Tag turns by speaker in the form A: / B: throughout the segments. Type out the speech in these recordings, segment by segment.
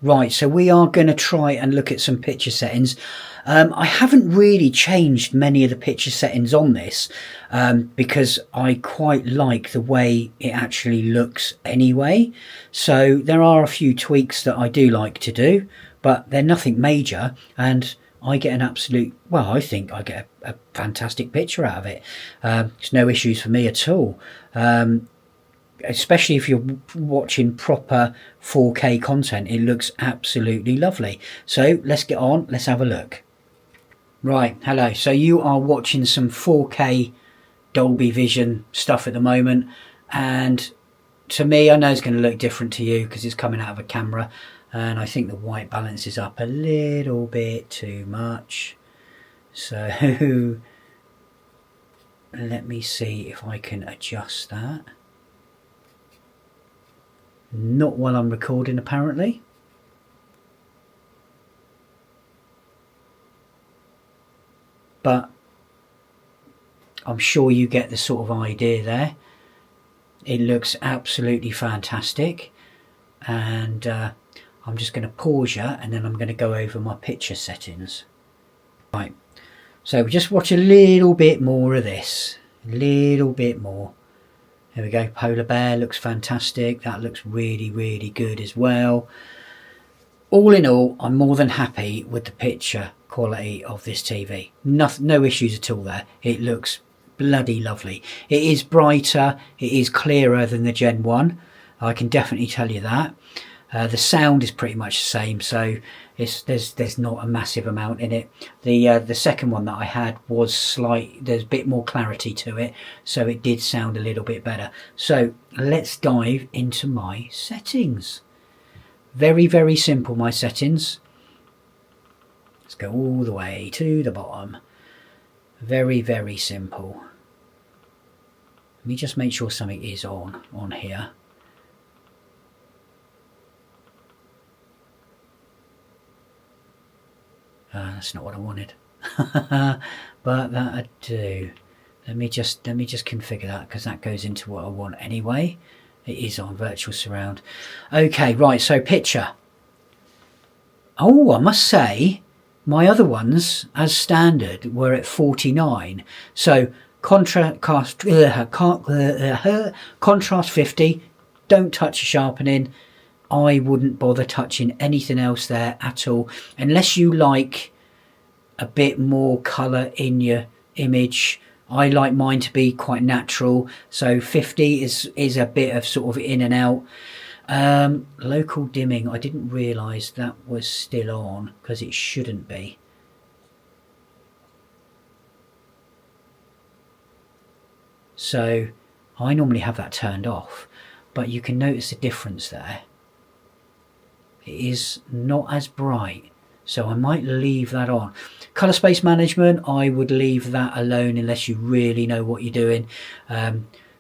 A: Right, so we are going to try and look at some picture settings. I haven't really changed many of the picture settings on this because I quite like the way it actually looks anyway. So there are a few tweaks that I do like to do, but they're nothing major, and I get an absolute, well, I think I get a fantastic picture out of it. There's no issues for me at all. Especially if you're watching proper 4K content, it looks absolutely lovely. So let's get on, let's have a look. Right, hello. So you are watching some 4K Dolby Vision stuff at the moment, and to me, I know it's going to look different to you because it's coming out of a camera, and I think the white balance is up a little bit too much. So let me see if I can adjust that. Not while I'm recording, apparently. But I'm sure you get the sort of idea there. It looks absolutely fantastic. And I'm just going to pause you, and then I'm going to go over my picture settings. Right, so just watch a little bit more of this. A little bit more. There we go, polar bear looks fantastic. That looks really, really good as well. All in all, I'm more than happy with the picture quality of this TV. No issues at all there. It looks bloody lovely. It is brighter, it is clearer than the Gen 1. I can definitely tell you that. The sound is pretty much the same, so there's not a massive amount in it. The second one that I had was there's a bit more clarity to it, so it did sound a little bit better. So let's dive into my settings. Very, very simple, my settings. Let's go all the way to the bottom. Very, very simple. Let me just make sure something is on here. That's not what I wanted. But that I do. Let me just configure that, because that goes into what I want anyway. It is on virtual surround. Okay, right, so picture. Oh, I must say my other ones as standard were at 49. So contrast 50, don't touch the sharpening. I wouldn't bother touching anything else there at all, unless you like a bit more colour in your image. I like mine to be quite natural, so 50 is a bit of sort of in and out. Local dimming, I didn't realise that was still on, because it shouldn't be. So I normally have that turned off, but you can notice the difference there. It is not as bright, so I might leave that on. Colour space management, I would leave that alone unless you really know what you're doing,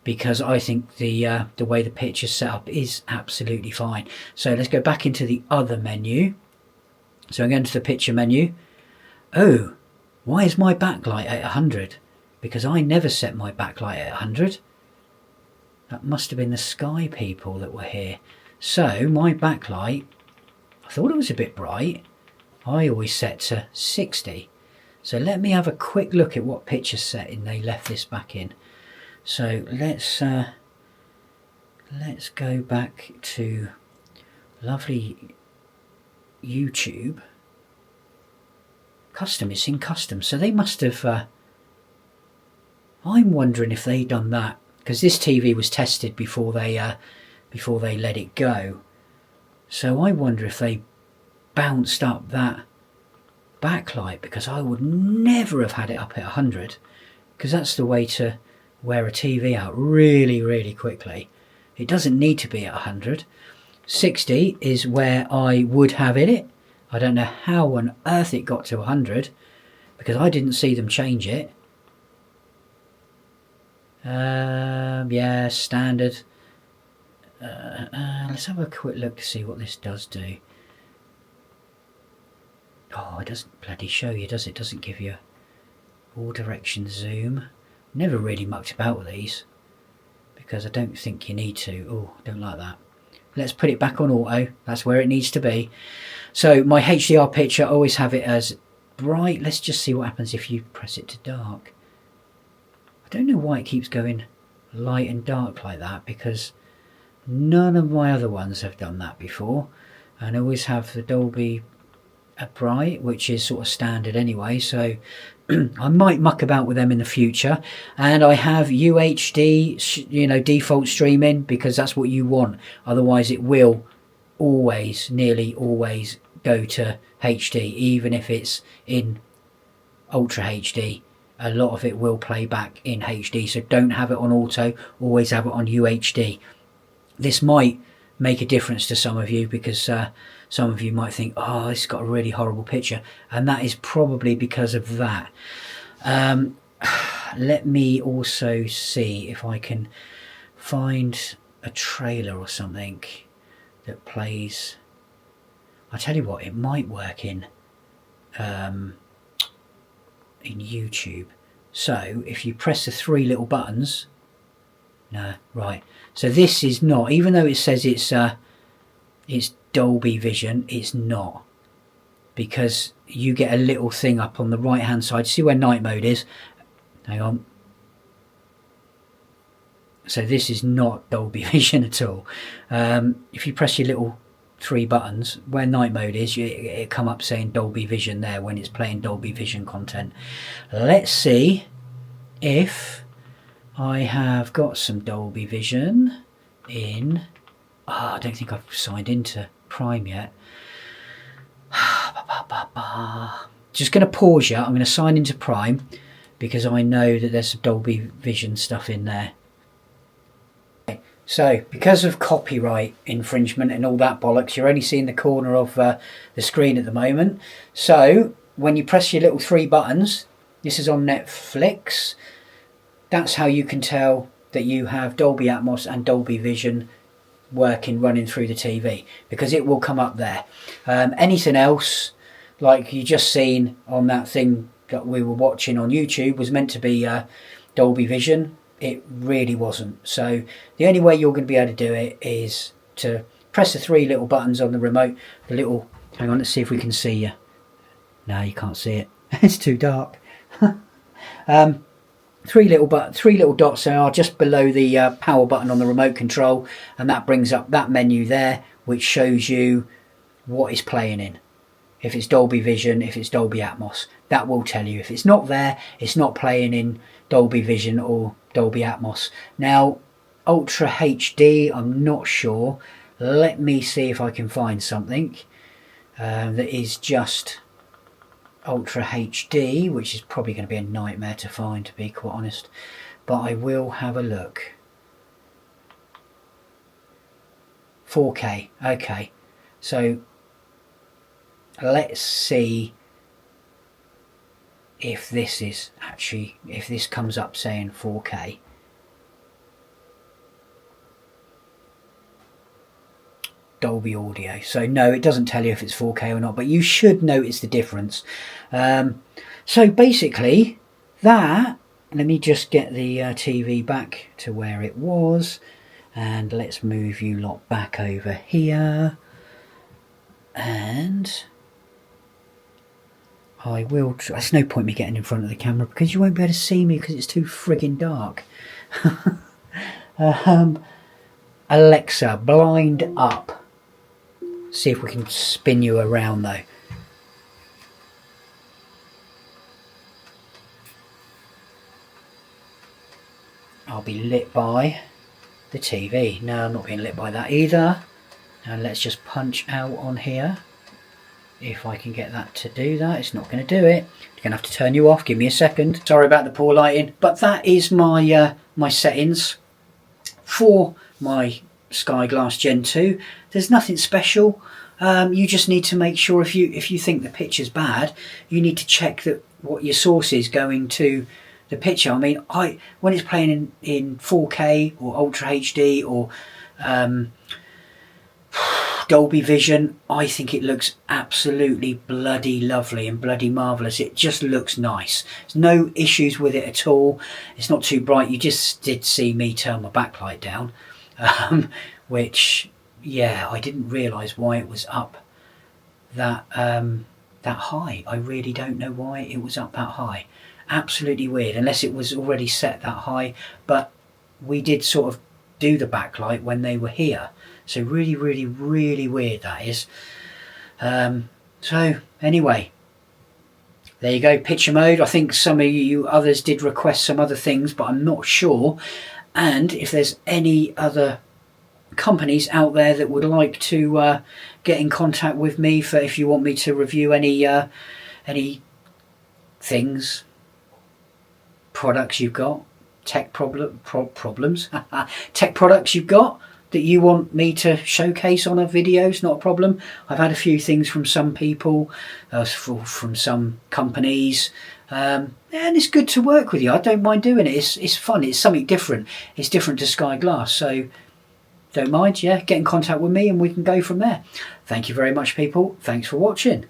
A: because I think the way the picture's set up is absolutely fine. So let's go back into the other menu. So I'm going to the picture menu. Oh, why is my backlight at 100? Because I never set my backlight at 100. That must have been the Sky people that were here. So my backlight, I thought it was a bit bright. I always set to 60. So let me have a quick look at what picture setting they left this back in. So let's go back to lovely YouTube. Custom, it's in custom. So they must have, I'm wondering if they done that, because this TV was tested before they let it go. So I wonder if they bounced up that backlight, because I would never have had it up at 100, because that's the way to wear a TV out really, really quickly. It doesn't need to be at 100. 60 is where I would have it. I don't know how on earth it got to 100, because I didn't see them change it. Yeah, standard. Let's have a quick look to see what this does do. Oh, it doesn't bloody show you, does it? Doesn't give you all direction zoom. Never really mucked about with these, because I don't think you need to. Oh, I don't like that. let's put it back on auto. That's where it needs to be. So my HDR picture, I always have it as bright. Let's just see what happens if you press it to dark. I don't know why it keeps going light and dark like that, because none of my other ones have done that before. And I always have the Dolby bright, which is sort of standard anyway, so I might muck about with them in the future. And I have UHD, you know, default streaming, because that's what you want. Otherwise it will always, nearly always, go to HD, even if it's in Ultra HD. A lot of it will play back in HD, so don't have it on auto, always have it on UHD. This might make a difference to some of you, because some of you might think, oh, it's got a really horrible picture, and that is probably because of that. Let me also see if I can find a trailer or something that plays. I tell you what, it might work in YouTube. So if you press the three little buttons, no, right. So this is not, even though it says it's Dolby Vision, it's not, because you get a little thing up on the right hand side. See where night mode is? Hang on. So this is not Dolby Vision at all. If you press your little three buttons, where night mode is, it come up saying Dolby Vision there when it's playing Dolby Vision content. Let's see if I have got some Dolby Vision in. I don't think I've signed into Prime yet. Just going to pause you. I'm going to sign into Prime, because I know that there's some Dolby Vision stuff in there. So, because of copyright infringement and all that bollocks, you're only seeing the corner of the screen at the moment. So, when you press your little three buttons, this is on Netflix, that's how you can tell that you have Dolby Atmos and Dolby Vision running through the TV, because it will come up there. Anything else, like you just seen on that thing that we were watching on YouTube, was meant to be Dolby Vision. It really wasn't. So the only way you're going to be able to do it is to press the three little buttons on the remote. The little, hang on, let's see if we can see you. No, you can't see it. It's too dark. Three little dots are just below the power button on the remote control, and that brings up that menu there, which shows you what is playing in. If it's Dolby Vision, if it's Dolby Atmos, that will tell you. If it's not there, it's not playing in Dolby Vision or Dolby Atmos. Now, Ultra HD, I'm not sure. Let me see if I can find something that is just Ultra HD, which is probably going to be a nightmare to find, to be quite honest, but I will have a look. 4K, okay, so let's see if this is actually, if this comes up saying 4K. Dolby Audio. So no, it doesn't tell you if it's 4K or not, but you should notice the difference. So basically that, let me just get the TV back to where it was, and let's move you lot back over here, and I will try. There's no point me getting in front of the camera, because you won't be able to see me because it's too friggin' dark. Alexa, blind up. See if we can spin you around though. I'll be lit by the TV. No, I'm not being lit by that either. And let's just punch out on here. If I can get that to do that. It's not going to do it. I'm going to have to turn you off. Give me a second. Sorry about the poor lighting. But that is my my settings for my Skyglass Gen 2. There's nothing special. You just need to make sure, if you think the picture's bad, you need to check that what your source is going to the picture. I mean, when it's playing in 4K or Ultra HD or Dolby Vision, I think it looks absolutely bloody lovely and bloody marvellous. It just looks nice. There's no issues with it at all. It's not too bright. You just did see me turn my backlight down, which yeah, I didn't realise why it was up that that high. I really don't know why it was up that high. Absolutely weird, unless it was already set that high. But we did sort of do the backlight when they were here, so really, really, really weird that is. So anyway, there you go, picture mode. I think some of you others did request some other things, but I'm not sure. And if there's any other companies out there that would like to get in contact with me for if you want me to review any things, products you've got, tech problems, tech products you've got that you want me to showcase on a video, it's not a problem. I've had a few things from some people, from some companies, and it's good to work with you. I don't mind doing it. It's fun. It's something different. It's different to Skyglass, so don't mind. Yeah, get in contact with me and we can go from there. Thank you very much, people. Thanks for watching.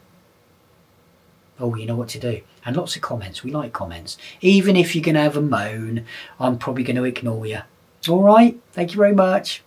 A: Oh, you know what to do. And lots of comments. We like comments. Even if you're going to have a moan, I'm probably going to ignore you. All right. Thank you very much.